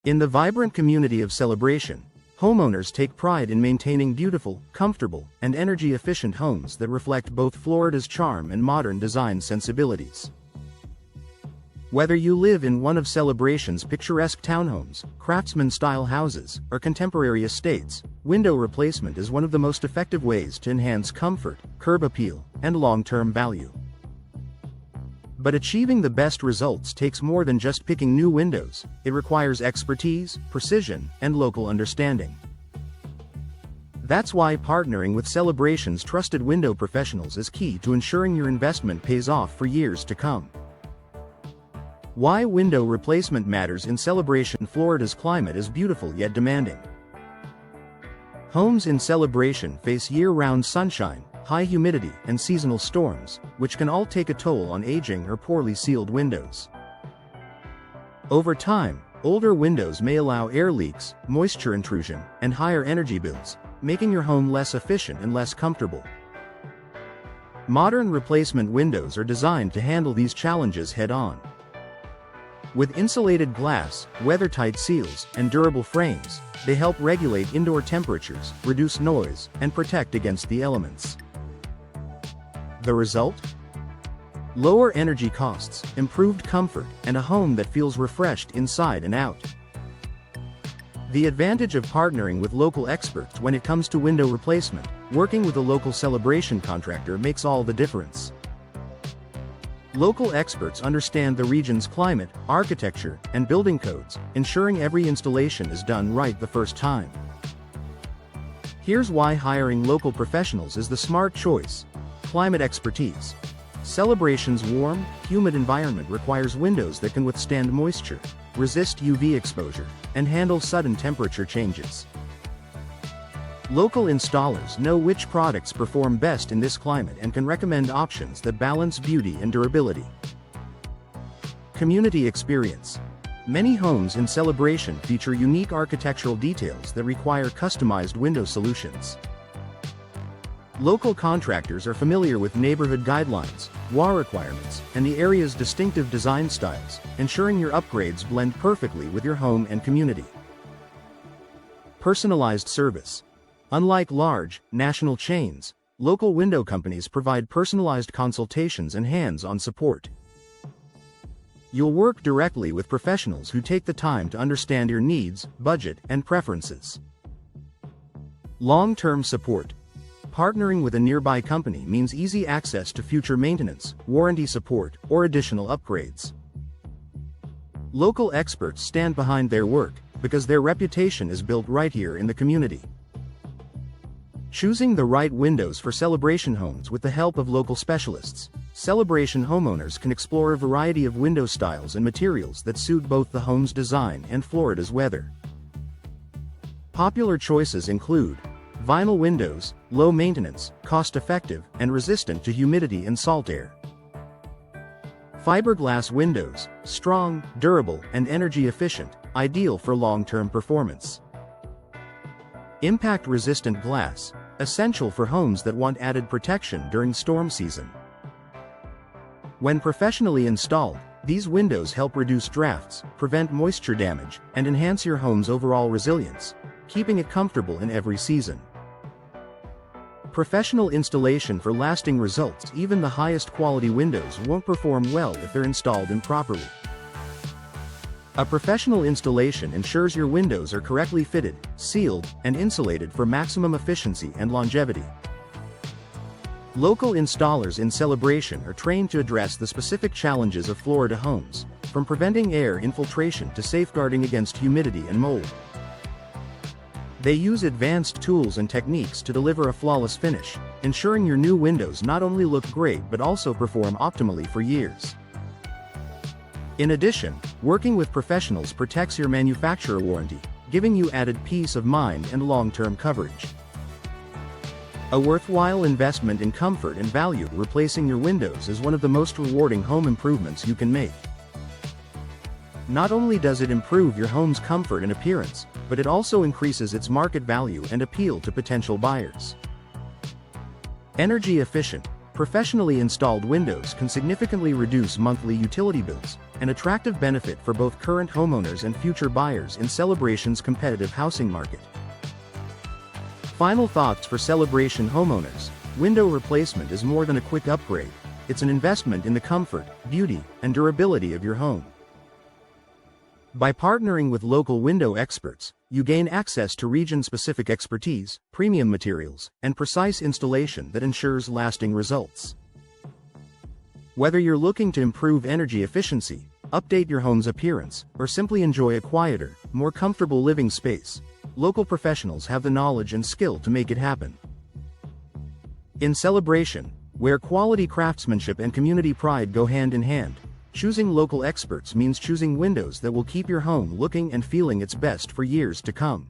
In the vibrant community of Celebration, homeowners take pride in maintaining beautiful, comfortable, and energy-efficient homes that reflect both Florida's charm and modern design sensibilities. Whether you live in one of Celebration's picturesque townhomes, craftsman-style houses, or contemporary estates, window replacement is one of the most effective ways to enhance comfort, curb appeal, and long-term value. But achieving the best results takes more than just picking new windows. It requires expertise, precision, and local understanding. That's why partnering with Celebration's trusted window professionals is key to ensuring your investment pays off for years to come. Why window replacement matters in Celebration. Florida's climate is beautiful yet demanding. Homes in Celebration face year-round sunshine, high humidity, and seasonal storms, which can all take a toll on aging or poorly sealed windows. Over time, older windows may allow air leaks, moisture intrusion, and higher energy bills, making your home less efficient and less comfortable. Modern replacement windows are designed to handle these challenges head-on. With insulated glass, weather-tight seals, and durable frames, they help regulate indoor temperatures, reduce noise, and protect against the elements. The result? Lower energy costs, improved comfort, and a home that feels refreshed inside and out. The advantage of partnering with local experts when it comes to window replacement: working with a local Celebration contractor makes all the difference. Local experts understand the region's climate, architecture, and building codes, ensuring every installation is done right the first time. Here's why hiring local professionals is the smart choice. Climate expertise. Celebration's warm, humid environment requires windows that can withstand moisture, resist UV exposure, and handle sudden temperature changes. Local installers know which products perform best in this climate and can recommend options that balance beauty and durability. Community experience. Many homes in Celebration feature unique architectural details that require customized window solutions. Local contractors are familiar with neighborhood guidelines, WA requirements, and the area's distinctive design styles, ensuring your upgrades blend perfectly with your home and community. Personalized service. Unlike large, national chains, local window companies provide personalized consultations and hands-on support. You'll work directly with professionals who take the time to understand your needs, budget, and preferences. Long-term support. Partnering with a nearby company means easy access to future maintenance, warranty support, or additional upgrades. Local experts stand behind their work because their reputation is built right here in the community. Choosing the right windows for Celebration homes with the help of local specialists. Celebration homeowners can explore a variety of window styles and materials that suit both the home's design and Florida's weather. Popular choices include vinyl windows, low maintenance, cost-effective, and resistant to humidity and salt air. Fiberglass windows, strong, durable, and energy efficient, ideal for long-term performance. Impact-resistant glass, essential for homes that want added protection during storm season. When professionally installed, these windows help reduce drafts, prevent moisture damage, and enhance your home's overall resilience, keeping it comfortable in every season. Professional installation for lasting results. Even the highest quality windows won't perform well if they're installed improperly. A professional installation ensures your windows are correctly fitted, sealed, and insulated for maximum efficiency and longevity. Local installers in Celebration are trained to address the specific challenges of Florida homes, from preventing air infiltration to safeguarding against humidity and mold. They use advanced tools and techniques to deliver a flawless finish, ensuring your new windows not only look great but also perform optimally for years. In addition, working with professionals protects your manufacturer warranty, giving you added peace of mind and long-term coverage. A worthwhile investment in comfort and value. Replacing your windows is one of the most rewarding home improvements you can make. Not only does it improve your home's comfort and appearance, but it also increases its market value and appeal to potential buyers. Energy efficient, professionally installed windows can significantly reduce monthly utility bills, an attractive benefit for both current homeowners and future buyers in Celebration's competitive housing market. Final thoughts for Celebration homeowners: window replacement is more than a quick upgrade, it's an investment in the comfort, beauty, and durability of your home. By partnering with local window experts, you gain access to region-specific expertise, premium materials, and precise installation that ensures lasting results. Whether you're looking to improve energy efficiency, update your home's appearance, or simply enjoy a quieter, more comfortable living space, local professionals have the knowledge and skill to make it happen. In Celebration, where quality craftsmanship and community pride go hand in hand, choosing local experts means choosing windows that will keep your home looking and feeling its best for years to come.